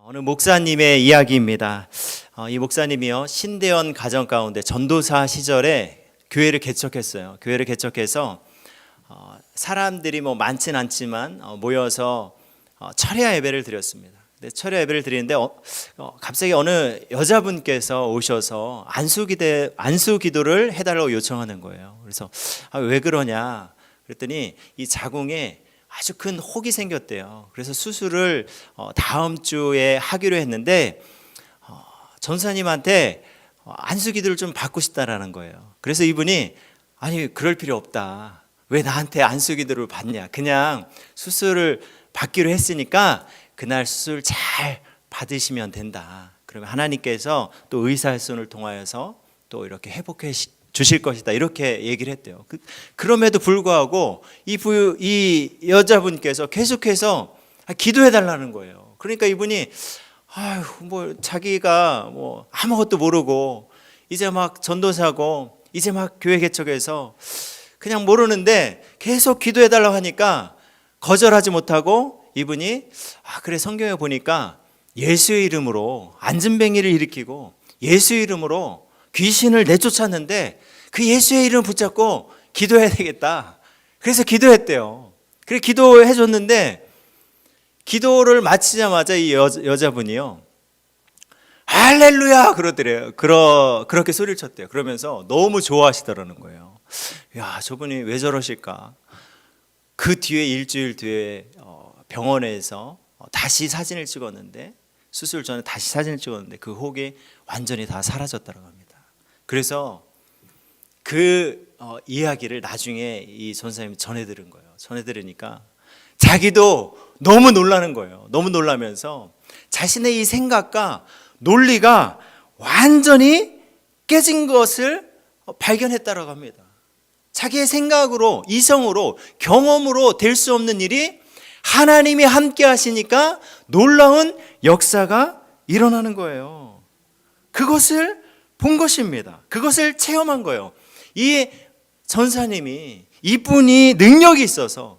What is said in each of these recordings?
어느 목사님의 이야기입니다. 이 목사님이요, 신대원 가정 가운데 전도사 시절에 교회를 개척했어요. 교회를 개척해서 사람들이 많진 않지만 모여서 철야 예배를 드렸습니다. 근데 철야 예배를 드리는데 갑자기 어느 여자분께서 오셔서 안수 기도를 해달라고 요청하는 거예요. 그래서 왜 그러냐 그랬더니 이 자궁에 아주 큰 혹이 생겼대요. 그래서 수술을 다음 주에 하기로 했는데 전사님한테 안수 기도를 좀 받고 싶다라는 거예요. 그래서 이분이 아니 그럴 필요 없다. 왜 나한테 안수 기도를 받냐. 그냥 수술을 받기로 했으니까 그날 수술 잘 받으시면 된다. 그러면 하나님께서 또 의사의 손을 통하여서 또 이렇게 회복해 주실 것이다. 이렇게 얘기를 했대요. 그럼에도 불구하고 이 여자분께서 계속해서 기도해 달라는 거예요. 그러니까 이분이 자기가 아무것도 모르고 이제 막 전도사고 이제 막 교회 개척해서 그냥 모르는데 계속 기도해 달라고 하니까 거절하지 못하고 이분이 그래 성경에 보니까 예수의 이름으로 안진뱅이를 일으키고 예수의 이름으로 귀신을 내쫓았는데 그 예수의 이름을 붙잡고 기도해야 되겠다. 그래서 기도했대요. 그래 기도해 줬는데 기도를 마치자마자 이 여자분이요 할렐루야 그러더래요. 그렇게 소리를 쳤대요. 그러면서 너무 좋아하시더라는 거예요. 야, 저분이 왜 저러실까? 그 뒤에 일주일 뒤에 병원에서 다시 사진을 찍었는데 수술 전에 다시 사진을 찍었는데 그 혹이 완전히 다 사라졌다고 합니다. 그래서 그 이야기를 나중에 이 전사님이 전해 들은 거예요. 전해 들으니까 자기도 너무 놀라는 거예요. 너무 놀라면서 자신의 이 생각과 논리가 완전히 깨진 것을 발견했다고 합니다. 자기의 생각으로, 이성으로, 경험으로 될 수 없는 일이 하나님이 함께 하시니까 놀라운 역사가 일어나는 거예요. 그것을 본 것입니다. 그것을 체험한 거예요. 이 전사님이 이분이 능력이 있어서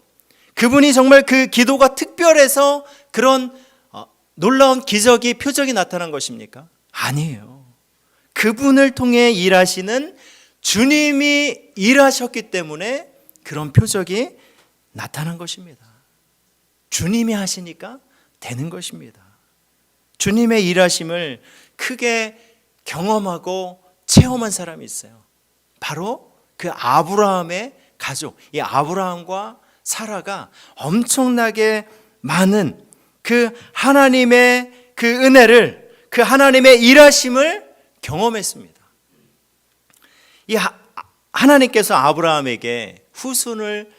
그분이 정말 그 기도가 특별해서 그런 놀라운 기적이 표적이 나타난 것입니까? 아니에요. 그분을 통해 일하시는 주님이 일하셨기 때문에 그런 표적이 나타난 것입니다. 주님이 하시니까 되는 것입니다. 주님의 일하심을 크게 경험하고 체험한 사람이 있어요. 바로 그 아브라함의 가족, 이 아브라함과 사라가 엄청나게 많은 그 하나님의 그 은혜를, 그 하나님의 일하심을 경험했습니다. 이 하나님께서 아브라함에게 후손을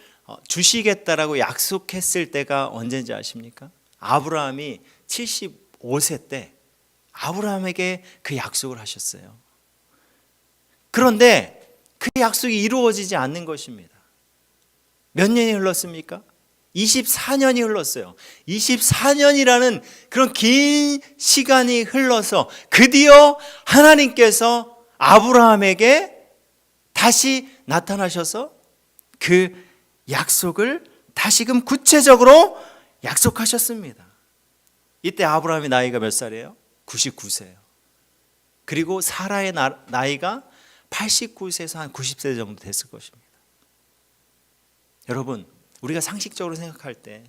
주시겠다라고 약속했을 때가 언제인지 아십니까? 아브라함이 75세 때 아브라함에게 그 약속을 하셨어요. 그런데 그 약속이 이루어지지 않는 것입니다. 몇 년이 흘렀습니까? 24년이 흘렀어요. 24년이라는 그런 긴 시간이 흘러서 드디어 하나님께서 아브라함에게 다시 나타나셔서 그 약속을 다시금 구체적으로 약속하셨습니다. 이때 아브라함의 나이가 몇 살이에요? 99세예요. 그리고 사라의 나이가 89세에서 한 90세 정도 됐을 것입니다. 여러분, 우리가 상식적으로 생각할 때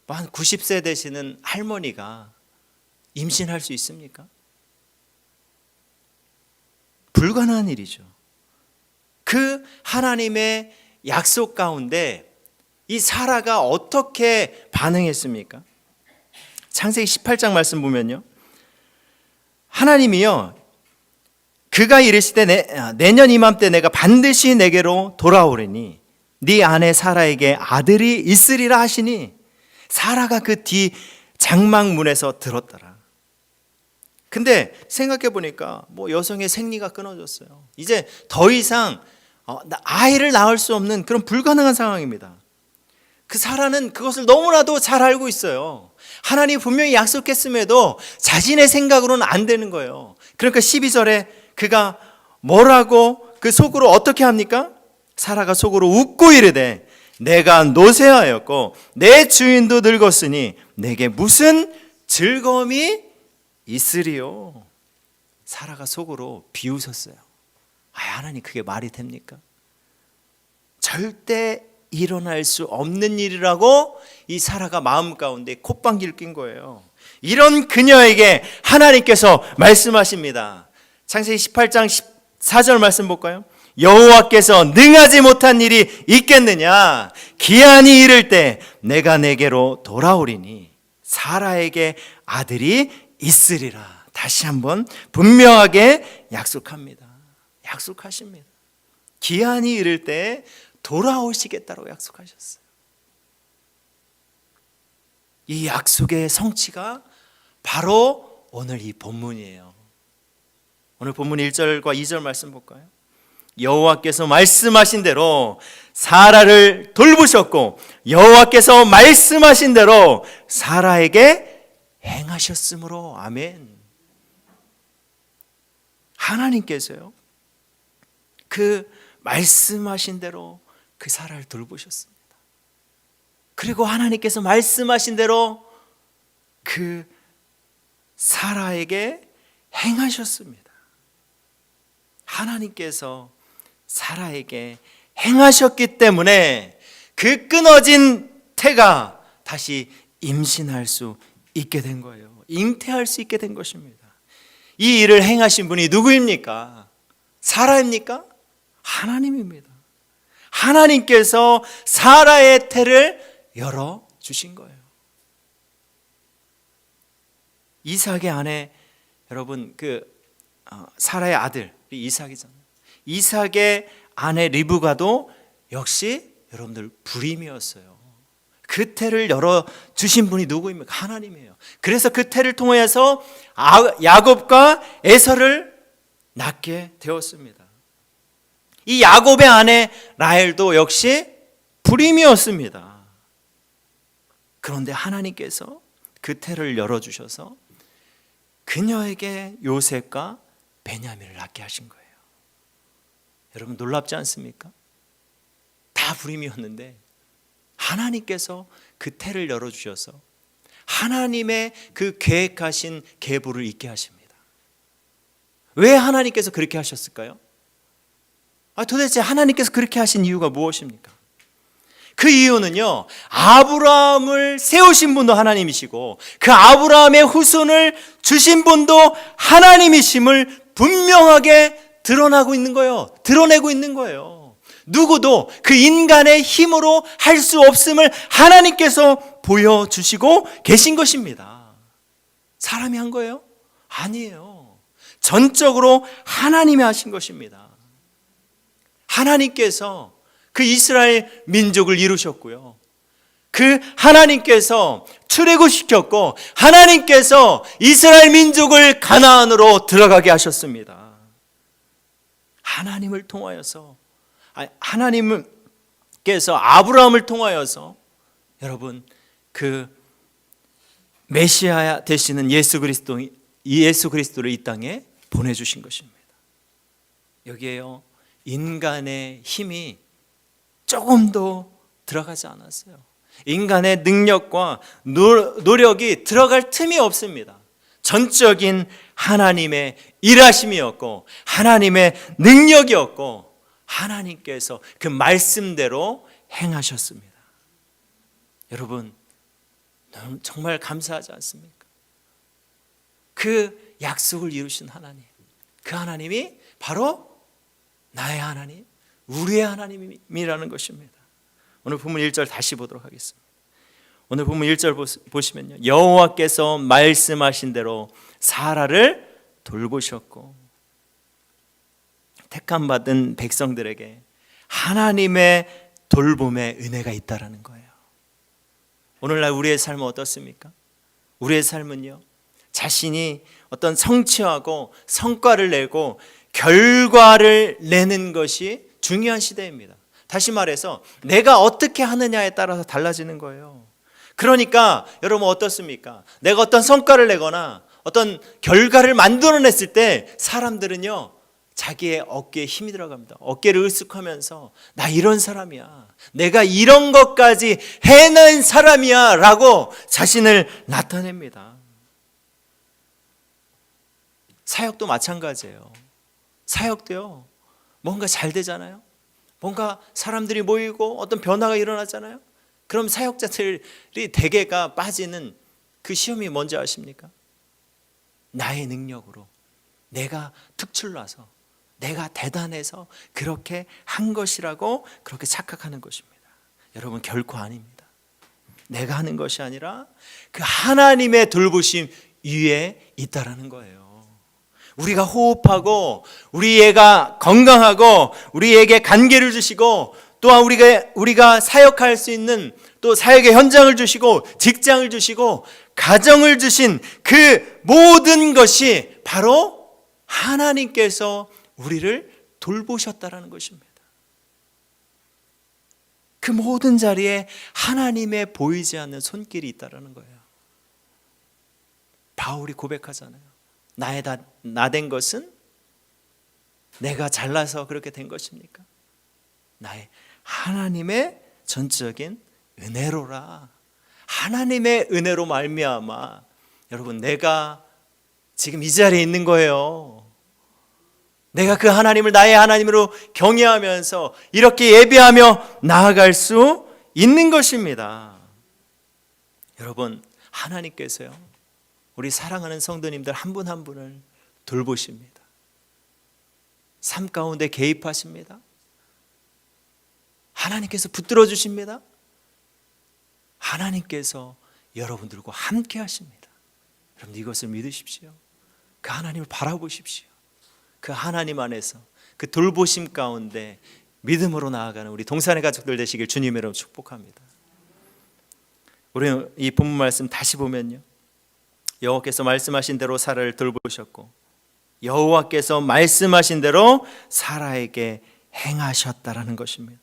한 90세 되시는 할머니가 임신할 수 있습니까? 불가능한 일이죠. 그 하나님의 약속 가운데 이 사라가 어떻게 반응했습니까? 창세기 18장 말씀 보면요, 하나님이요 그가 이르시되 내년 이맘때 내가 반드시 내게로 돌아오리니 네 아내 사라에게 아들이 있으리라 하시니 사라가 그 뒤 장막문에서 들었더라. 근데 생각해 보니까 여성의 생리가 끊어졌어요. 이제 더 이상 아이를 낳을 수 없는 그런 불가능한 상황입니다. 그 사라는 그것을 너무나도 잘 알고 있어요. 하나님이 분명히 약속했음에도 자신의 생각으로는 안 되는 거예요. 그러니까 12절에 그가 뭐라고 그 속으로 어떻게 합니까? 사라가 속으로 웃고 이르되 내가 노쇠하였고 내 주인도 늙었으니 내게 무슨 즐거움이 있으리요. 사라가 속으로 비웃었어요. 하나님, 그게 말이 됩니까? 절대 일어날 수 없는 일이라고 이 사라가 마음 가운데 콧방귀를 낀 거예요. 이런 그녀에게 하나님께서 말씀하십니다. 창세기 18장 14절 말씀 볼까요? 여호와께서 능하지 못한 일이 있겠느냐? 기한이 이를 때 내가 내게로 돌아오리니 사라에게 아들이 있으리라. 다시 한번 분명하게 약속합니다. 약속하십니다. 기한이 이를 때 돌아오시겠다고 약속하셨어요. 이 약속의 성취가 바로 오늘 이 본문이에요. 오늘 본문 1절과 2절 말씀 볼까요? 여호와께서 말씀하신 대로 사라를 돌보셨고 여호와께서 말씀하신 대로 사라에게 행하셨으므로. 아멘. 하나님께서요, 그 말씀하신 대로 그 사라를 돌보셨습니다. 그리고 하나님께서 말씀하신 대로 그 사라에게 행하셨습니다. 하나님께서 사라에게 행하셨기 때문에 그 끊어진 태가 다시 임신할 수 있게 된 거예요. 잉태할 수 있게 된 것입니다. 이 일을 행하신 분이 누구입니까? 사라입니까? 하나님입니다. 하나님께서 사라의 태를 열어주신 거예요. 이삭의 아내, 여러분, 사라의 아들 이삭이잖아요. 이삭의 아내 리브가도 역시 여러분들 불임이었어요. 그 태를 열어주신 분이 누구입니까? 하나님이에요. 그래서 그 태를 통해서 야곱과 에서를 낳게 되었습니다. 이 야곱의 아내 라헬도 역시 불임이었습니다. 그런데 하나님께서 그 태를 열어주셔서 그녀에게 요셉과 베냐민을 낳게 하신 거예요. 여러분, 놀랍지 않습니까? 다 불임이었는데 하나님께서 그 태를 열어주셔서 하나님의 그 계획하신 계보를 있게 하십니다. 왜 하나님께서 그렇게 하셨을까요? 도대체 하나님께서 그렇게 하신 이유가 무엇입니까? 그 이유는요, 아브라함을 세우신 분도 하나님이시고 그 아브라함의 후손을 주신 분도 하나님이심을 분명하게 드러내고 있는 거예요. 누구도 그 인간의 힘으로 할 수 없음을 하나님께서 보여주시고 계신 것입니다. 사람이 한 거예요? 아니에요. 전적으로 하나님이 하신 것입니다. 하나님께서 그 이스라엘 민족을 이루셨고요. 그 하나님께서 출애굽시켰고 하나님께서 이스라엘 민족을 가나안으로 들어가게 하셨습니다. 하나님을 통하여서, 하나님께서 아브라함을 통하여서 여러분 그 메시아 되시는 예수 그리스도를 이 땅에 보내주신 것입니다. 여기에요, 인간의 힘이 조금도 들어가지 않았어요. 인간의 능력과 노력이 들어갈 틈이 없습니다. 전적인 하나님의 일하심이었고 하나님의 능력이었고 하나님께서 그 말씀대로 행하셨습니다. 여러분, 정말 감사하지 않습니까? 그 약속을 이루신 하나님, 그 하나님이 바로 나의 하나님, 우리의 하나님이라는 것입니다. 오늘 본문 1절 다시 보도록 하겠습니다. 오늘 본문 1절 보시면요, 여호와께서 말씀하신 대로 사라를 돌보셨고 택함받은 백성들에게 하나님의 돌봄의 은혜가 있다라는 거예요. 오늘날 우리의 삶은 어떻습니까? 우리의 삶은요, 자신이 어떤 성취하고 성과를 내고 결과를 내는 것이 중요한 시대입니다. 다시 말해서 내가 어떻게 하느냐에 따라서 달라지는 거예요. 그러니까 여러분 어떻습니까? 내가 어떤 성과를 내거나 어떤 결과를 만들어냈을 때 사람들은요, 자기의 어깨에 힘이 들어갑니다. 어깨를 으쓱하면서 나 이런 사람이야, 내가 이런 것까지 해낸 사람이야 라고 자신을 나타냅니다. 사역도 마찬가지예요. 사역도요, 뭔가 잘 되잖아요. 뭔가 사람들이 모이고 어떤 변화가 일어나잖아요. 그럼 사역자들이 대개가 빠지는 그 시험이 뭔지 아십니까? 나의 능력으로, 내가 특출나서, 내가 대단해서 그렇게 한 것이라고 그렇게 착각하는 것입니다. 여러분, 결코 아닙니다. 내가 하는 것이 아니라 그 하나님의 돌보심 위에 있다라는 거예요. 우리가 호흡하고 우리가 건강하고 우리에게 간계를 주시고 또한 우리가 사역할 수 있는 또 사역의 현장을 주시고 직장을 주시고 가정을 주신 그 모든 것이 바로 하나님께서 우리를 돌보셨다라는 것입니다. 그 모든 자리에 하나님의 보이지 않는 손길이 있다라는 거예요. 바울이 고백하잖아요. 나된 것은 내가 잘나서 그렇게 된 것입니까? 나의 하나님의 전적인 은혜로라. 하나님의 은혜로 말미암아 여러분, 내가 지금 이 자리에 있는 거예요. 내가 그 하나님을 나의 하나님으로 경외하면서 이렇게 예배하며 나아갈 수 있는 것입니다. 여러분, 하나님께서요, 우리 사랑하는 성도님들 한 분 한 분을 돌보십니다. 삶 가운데 개입하십니다. 하나님께서 붙들어 주십니다. 하나님께서 여러분들과 함께 하십니다. 여러분, 이것을 믿으십시오. 그 하나님을 바라보십시오. 그 하나님 안에서 그 돌보심 가운데 믿음으로 나아가는 우리 동산의 가족들 되시길 주님의 이름으로 축복합니다. 우리는 이 본문 말씀 다시 보면요, 여호와께서 말씀하신 대로 사라를 돌보셨고 여호와께서 말씀하신 대로 사라에게 행하셨다라는 것입니다.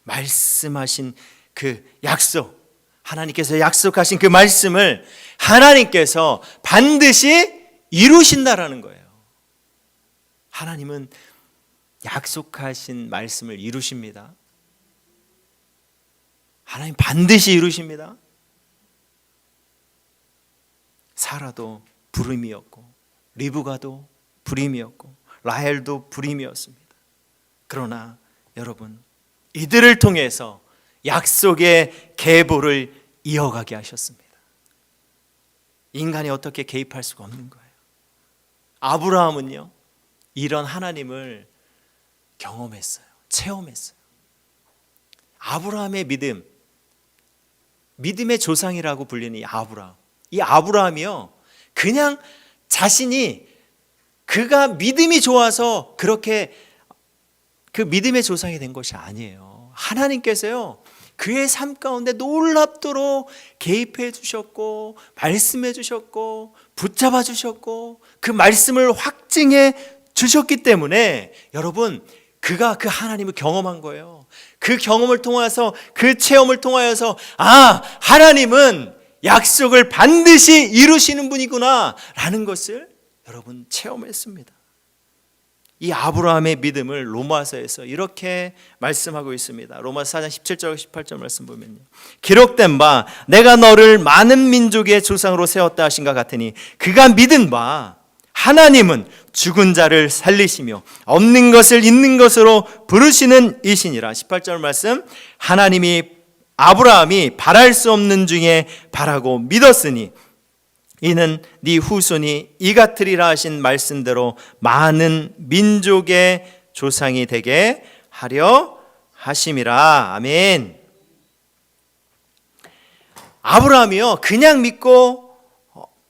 말씀하신 그 약속, 하나님께서 약속하신 그 말씀을 하나님께서 반드시 이루신다라는 거예요. 하나님은 약속하신 말씀을 이루십니다. 하나님 반드시 이루십니다. 사라도 불임이었고 리브가도 불임이었고 라헬도 불임이었습니다. 그러나 여러분, 이들을 통해서 약속의 계보를 이어가게 하셨습니다. 인간이 어떻게 개입할 수가 없는 거예요. 아브라함은요, 이런 하나님을 경험했어요. 체험했어요. 아브라함의 믿음, 믿음의 조상이라고 불리는 이 아브라함이요, 그냥 자신이 그가 믿음이 좋아서 그렇게 그 믿음의 조상이 된 것이 아니에요. 하나님께서요, 그의 삶 가운데 놀랍도록 개입해 주셨고 말씀해 주셨고 붙잡아 주셨고 그 말씀을 확증해 주셨기 때문에 여러분, 그가 그 하나님을 경험한 거예요. 그 경험을 통해서, 그 체험을 통하여서 하나님은 약속을 반드시 이루시는 분이구나 라는 것을 여러분 체험했습니다. 이 아브라함의 믿음을 로마서에서 이렇게 말씀하고 있습니다. 로마서 4장 17절 18절 말씀 보면요, 기록된 바 내가 너를 많은 민족의 조상으로 세웠다 하신가 같으니 그가 믿은 바 하나님은 죽은 자를 살리시며 없는 것을 있는 것으로 부르시는 이시니라. 18절 말씀, 아브라함이 바랄 수 없는 중에 바라고 믿었으니 이는 네 후손이 이 같으리라 하신 말씀대로 많은 민족의 조상이 되게 하려 하심이라. 아멘. 아브라함이요, 그냥 믿고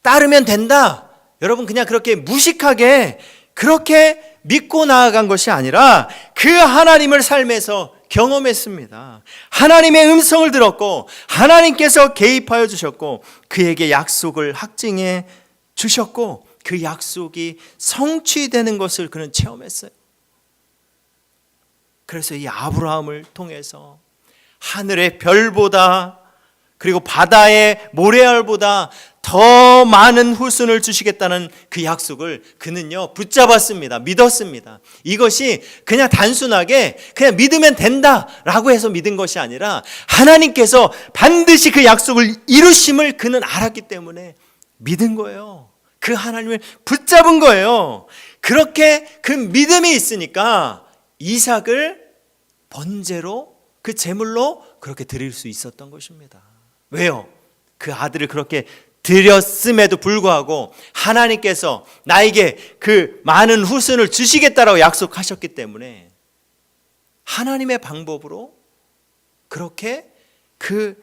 따르면 된다, 여러분 그냥 그렇게 무식하게 그렇게 믿고 나아간 것이 아니라 그 하나님을 삶에서 경험했습니다. 하나님의 음성을 들었고 하나님께서 개입하여 주셨고 그에게 약속을 확증해 주셨고 그 약속이 성취되는 것을 그는 체험했어요. 그래서 이 아브라함을 통해서 하늘의 별보다 그리고 바다의 모래알보다 더 많은 후손을 주시겠다는 그 약속을 그는요 붙잡았습니다. 믿었습니다. 이것이 그냥 단순하게 그냥 믿으면 된다라고 해서 믿은 것이 아니라 하나님께서 반드시 그 약속을 이루심을 그는 알았기 때문에 믿은 거예요. 그 하나님을 붙잡은 거예요. 그렇게 그 믿음이 있으니까 이삭을 번제로, 그 제물로 그렇게 드릴 수 있었던 것입니다. 왜요? 그 아들을 그렇게 드렸음에도 불구하고 하나님께서 나에게 그 많은 후손을 주시겠다라고 약속하셨기 때문에 하나님의 방법으로 그렇게 그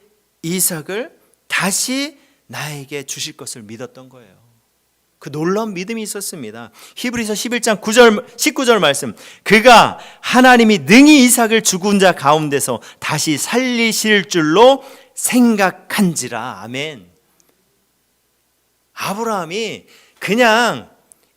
이삭을 다시 나에게 주실 것을 믿었던 거예요. 그 놀라운 믿음이 있었습니다. 히브리서 11장 19절 말씀, 그가 하나님이 능히 이삭을 죽은 자 가운데서 다시 살리실 줄로 생각한지라. 아멘. 아브라함이 그냥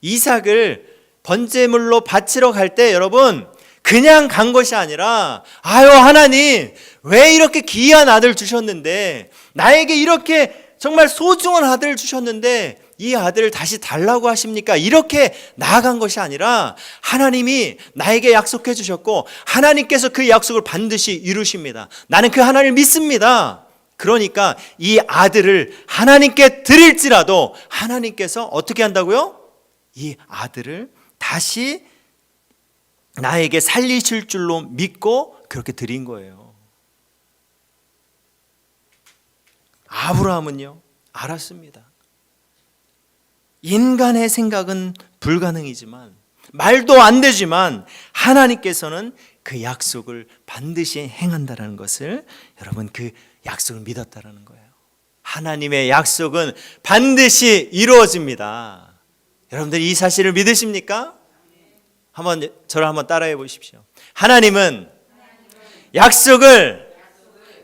이삭을 번제물로 바치러 갈 때 여러분 그냥 간 것이 아니라, 아유 하나님 왜 이렇게 귀한 아들 주셨는데, 나에게 이렇게 정말 소중한 아들을 주셨는데 이 아들을 다시 달라고 하십니까? 이렇게 나아간 것이 아니라 하나님이 나에게 약속해 주셨고 하나님께서 그 약속을 반드시 이루십니다. 나는 그 하나님을 믿습니다. 그러니까 이 아들을 하나님께 드릴지라도 하나님께서 어떻게 한다고요? 이 아들을 다시 나에게 살리실 줄로 믿고 그렇게 드린 거예요. 아브라함은요, 알았습니다. 인간의 생각은 불가능이지만, 말도 안 되지만 하나님께서는 그 약속을 반드시 행한다는 것을, 여러분 그 약속을 믿었다는 거예요. 하나님의 약속은 반드시 이루어집니다. 여러분들 이 사실을 믿으십니까? 저를 한번 따라해 보십시오. 하나님은 약속을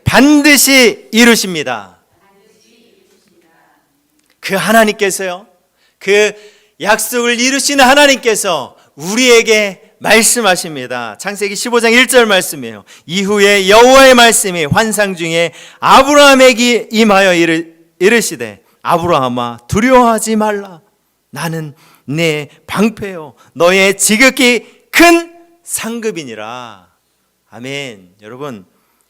반드시 이루십니다. 그 하나님께서요, 그 약속을 이루시는 하나님께서 우리에게 말씀하십니다. 창세기 15장 1절 말씀이에요. 이후에 여호와의 말씀이 환상 중에 아브라함에게 임하여 이르시되, 아브라함아 두려워하지 말라. 나는 내 방패요 너의 지극히 큰 상급이니라. 아멘. 여러분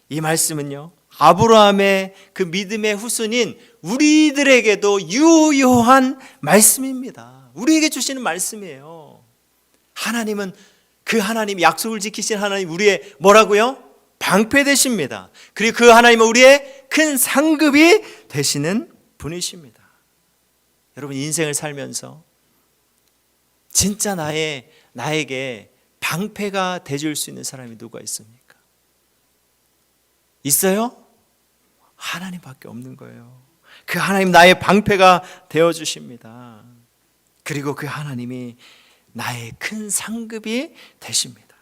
이 말씀은요, 아브라함의 그 믿음의 후손인 우리들에게도 유효한 말씀입니다. 우리에게 주시는 말씀이에요. 하나님은, 그 하나님, 약속을 지키신 하나님, 우리의 뭐라고요? 방패 되십니다. 그리고 그 하나님은 우리의 큰 상급이 되시는 분이십니다. 여러분 인생을 살면서 진짜 나에게 방패가 되줄 수 있는 사람이 누가 있습니까? 있어요? 하나님밖에 없는 거예요. 그 하나님 나의 방패가 되어주십니다. 그리고 그 하나님이 나의 큰 상급이 되십니다.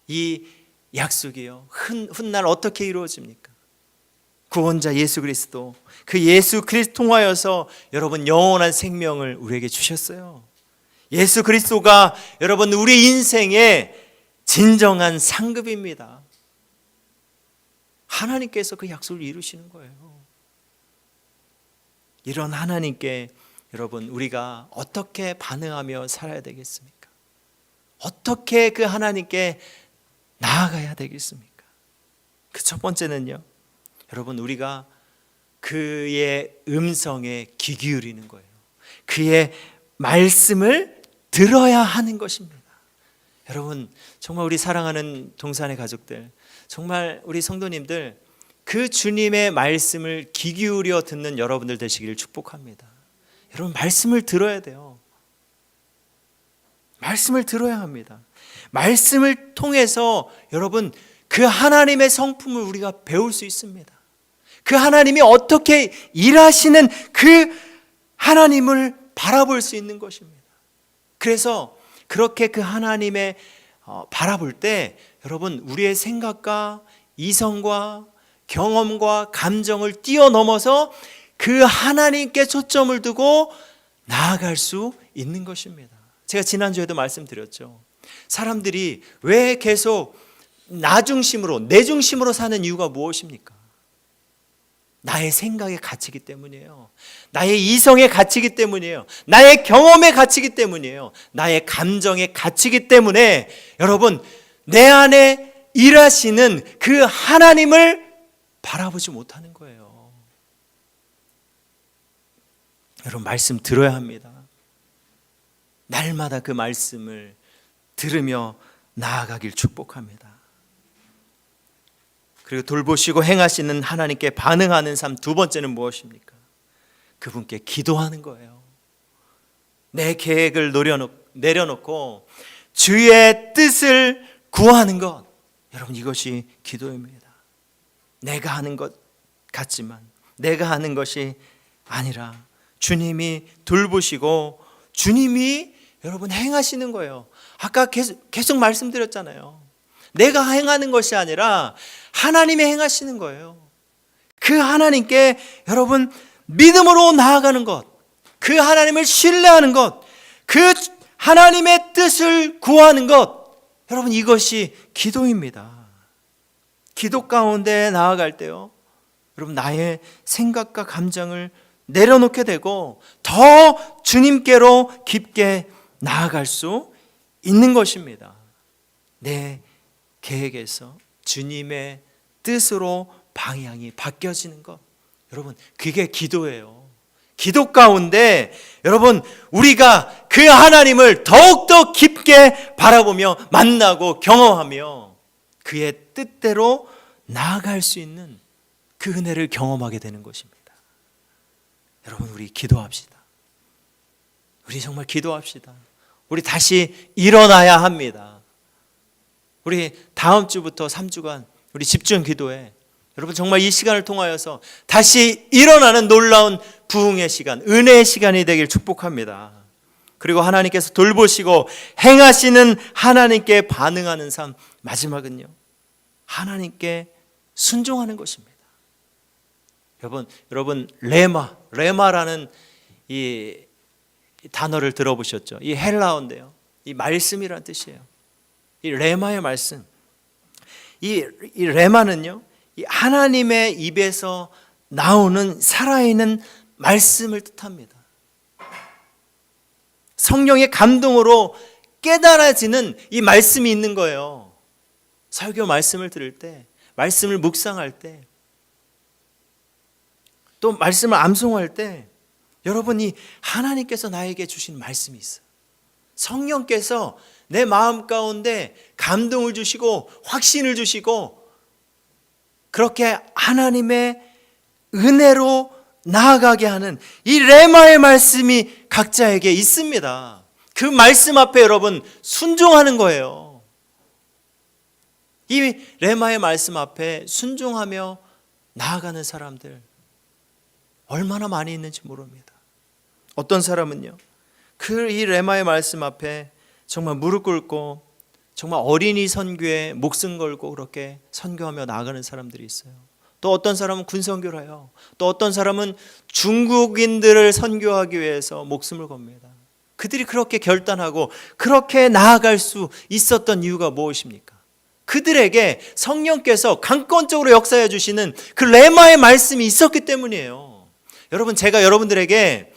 이 약속이요, 훗날 어떻게 이루어집니까? 구원자 예수 그리스도, 그 예수 그리스도 통하여서 여러분 영원한 생명을 우리에게 주셨어요. 예수 그리스도가 여러분 우리 인생의 진정한 상급입니다. 하나님께서 그 약속을 이루시는 거예요. 이런 하나님께 여러분 우리가 어떻게 반응하며 살아야 되겠습니까? 어떻게 그 하나님께 나아가야 되겠습니까? 그 첫 번째는요, 여러분 우리가 그의 음성에 귀 기울이는 거예요. 그의 말씀을 들어야 하는 것입니다. 여러분 정말 우리 사랑하는 동산의 가족들, 정말 우리 성도님들, 그 주님의 말씀을 귀 기울여 듣는 여러분들 되시기를 축복합니다. 여러분 말씀을 들어야 돼요. 말씀을 들어야 합니다. 말씀을 통해서 여러분 그 하나님의 성품을 우리가 배울 수 있습니다. 그 하나님이 어떻게 일하시는 그 하나님을 바라볼 수 있는 것입니다. 그래서 그렇게 그 하나님의 바라볼 때 여러분 우리의 생각과 이성과 경험과 감정을 뛰어넘어서 그 하나님께 초점을 두고 나아갈 수 있는 것입니다. 제가 지난주에도 말씀드렸죠. 사람들이 왜 계속 나 중심으로, 내 중심으로 사는 이유가 무엇입니까? 나의 생각에 갇히기 때문이에요. 나의 이성에 갇히기 때문이에요. 나의 경험에 갇히기 때문이에요. 나의 감정에 갇히기 때문에 여러분 내 안에 일하시는 그 하나님을 바라보지 못하는 거예요. 여러분 말씀 들어야 합니다. 날마다 그 말씀을 들으며 나아가길 축복합니다. 그리고 돌보시고 행하시는 하나님께 반응하는 삶, 두 번째는 무엇입니까? 그분께 기도하는 거예요. 내 계획을 내려놓고 주의 뜻을 구하는 것, 여러분 이것이 기도입니다. 내가 하는 것 같지만 내가 하는 것이 아니라 주님이 돌보시고 주님이 여러분 행하시는 거예요. 아까 계속 말씀드렸잖아요. 내가 행하는 것이 아니라 하나님이 행하시는 거예요. 그 하나님께 여러분 믿음으로 나아가는 것, 그 하나님을 신뢰하는 것, 그 하나님의 뜻을 구하는 것, 여러분 이것이 기도입니다. 기도 가운데 나아갈 때요, 여러분 나의 생각과 감정을 내려놓게 되고 더 주님께로 깊게 나아갈 수 있는 것입니다. 내 계획에서 주님의 뜻으로 방향이 바뀌어지는 것, 여러분 그게 기도예요. 기도 가운데 여러분 우리가 그 하나님을 더욱더 깊게 바라보며 만나고 경험하며 그의 뜻대로 나아갈 수 있는 그 은혜를 경험하게 되는 것입니다. 여러분 우리 기도합시다. 우리 정말 기도합시다. 우리 다시 일어나야 합니다. 우리 다음 주부터 3주간 우리 집중 기도해. 여러분 정말 이 시간을 통하여서 다시 일어나는 놀라운 부흥의 시간, 은혜의 시간이 되길 축복합니다. 그리고 하나님께서 돌보시고 행하시는 하나님께 반응하는 삶, 마지막은요, 하나님께 순종하는 것입니다. 여러분 레마라는 이 단어를 들어보셨죠? 이 헬라어인데요, 이 말씀이란 뜻이에요. 이 레마의 말씀, 이 레마는요, 이 하나님의 입에서 나오는 살아있는 말씀을 뜻합니다. 성령의 감동으로 깨달아지는 이 말씀이 있는 거예요. 설교 말씀을 들을 때, 말씀을 묵상할 때, 또 말씀을 암송할 때, 여러분이 하나님께서 나에게 주신 말씀이 있어요. 성령께서 내 마음 가운데 감동을 주시고 확신을 주시고 그렇게 하나님의 은혜로 나아가게 하는 이 레마의 말씀이 각자에게 있습니다. 그 말씀 앞에 여러분 순종하는 거예요. 이 레마의 말씀 앞에 순종하며 나아가는 사람들 얼마나 많이 있는지 모릅니다. 어떤 사람은요, 이 레마의 말씀 앞에 정말 무릎 꿇고 정말 어린이 선교에 목숨 걸고 그렇게 선교하며 나아가는 사람들이 있어요. 또 어떤 사람은 군선교를 해요. 또 어떤 사람은 중국인들을 선교하기 위해서 목숨을 겁니다. 그들이 그렇게 결단하고 그렇게 나아갈 수 있었던 이유가 무엇입니까? 그들에게 성령께서 강권적으로 역사해 주시는 그 레마의 말씀이 있었기 때문이에요. 여러분 제가 여러분들에게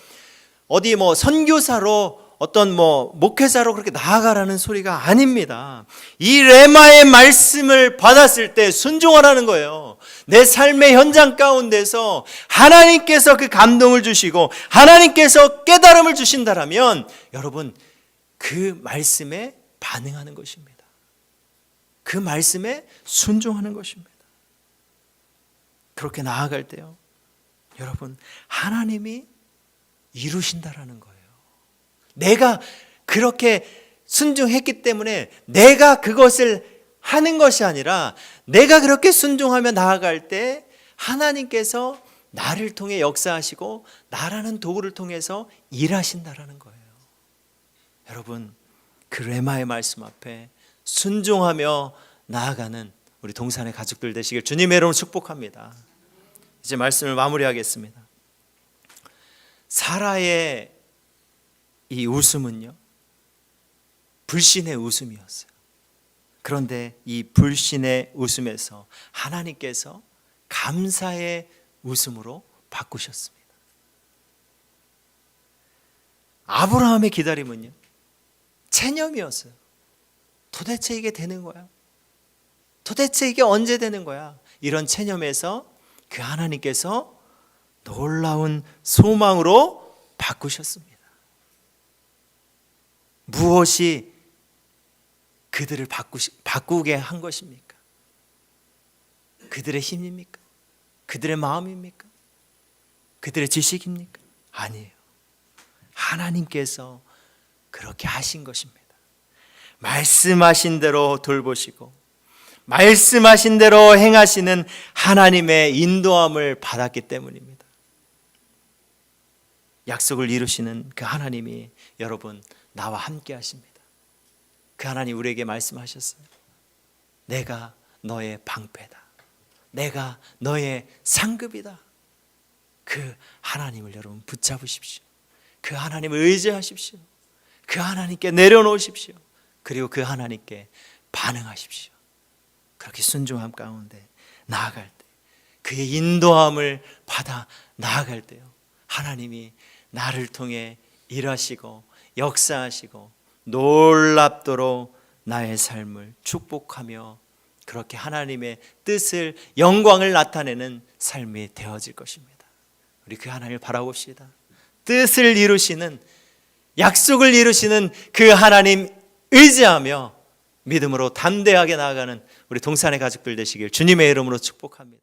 어디 선교사로 어떤 목회자로 그렇게 나아가라는 소리가 아닙니다. 이 레마의 말씀을 받았을 때 순종하라는 거예요. 내 삶의 현장 가운데서 하나님께서 그 감동을 주시고 하나님께서 깨달음을 주신다라면 여러분 그 말씀에 반응하는 것입니다. 그 말씀에 순종하는 것입니다. 그렇게 나아갈 때요, 여러분 하나님이 이루신다라는 거예요. 내가 그렇게 순종했기 때문에 내가 그것을 하는 것이 아니라 내가 그렇게 순종하며 나아갈 때 하나님께서 나를 통해 역사하시고 나라는 도구를 통해서 일하신다라는 거예요. 여러분 그 레마의 말씀 앞에 순종하며 나아가는 우리 동산의 가족들 되시길 주님의 이름으로 축복합니다. 이제 말씀을 마무리하겠습니다. 사라의 이 웃음은요, 불신의 웃음이었어요. 그런데 이 불신의 웃음에서 하나님께서 감사의 웃음으로 바꾸셨습니다. 아브라함의 기다림은요, 체념이었어요. 도대체 이게 되는 거야? 도대체 이게 언제 되는 거야? 이런 체념에서 그 하나님께서 놀라운 소망으로 바꾸셨습니다. 무엇이 그들을 바꾸게 한 것입니까? 그들의 힘입니까? 그들의 마음입니까? 그들의 지식입니까? 아니에요. 하나님께서 그렇게 하신 것입니다. 말씀하신 대로 돌보시고 말씀하신 대로 행하시는 하나님의 인도함을 받았기 때문입니다. 약속을 이루시는 그 하나님이 여러분 나와 함께 하십니다. 그 하나님 우리에게 말씀하셨어요. 내가 너의 방패다. 내가 너의 상급이다. 그 하나님을 여러분 붙잡으십시오. 그 하나님을 의지하십시오. 그 하나님께 내려놓으십시오. 그리고 그 하나님께 반응하십시오. 그렇게 순종함 가운데 나아갈 때, 그의 인도함을 받아 나아갈 때요, 하나님이 나를 통해 일하시고 역사하시고 놀랍도록 나의 삶을 축복하며 그렇게 하나님의 뜻을, 영광을 나타내는 삶이 되어질 것입니다. 우리 그 하나님을 바라봅시다. 뜻을 이루시는, 약속을 이루시는 그 하나님 의지하며 믿음으로 담대하게 나아가는 우리 동산의 가족들 되시길 주님의 이름으로 축복합니다.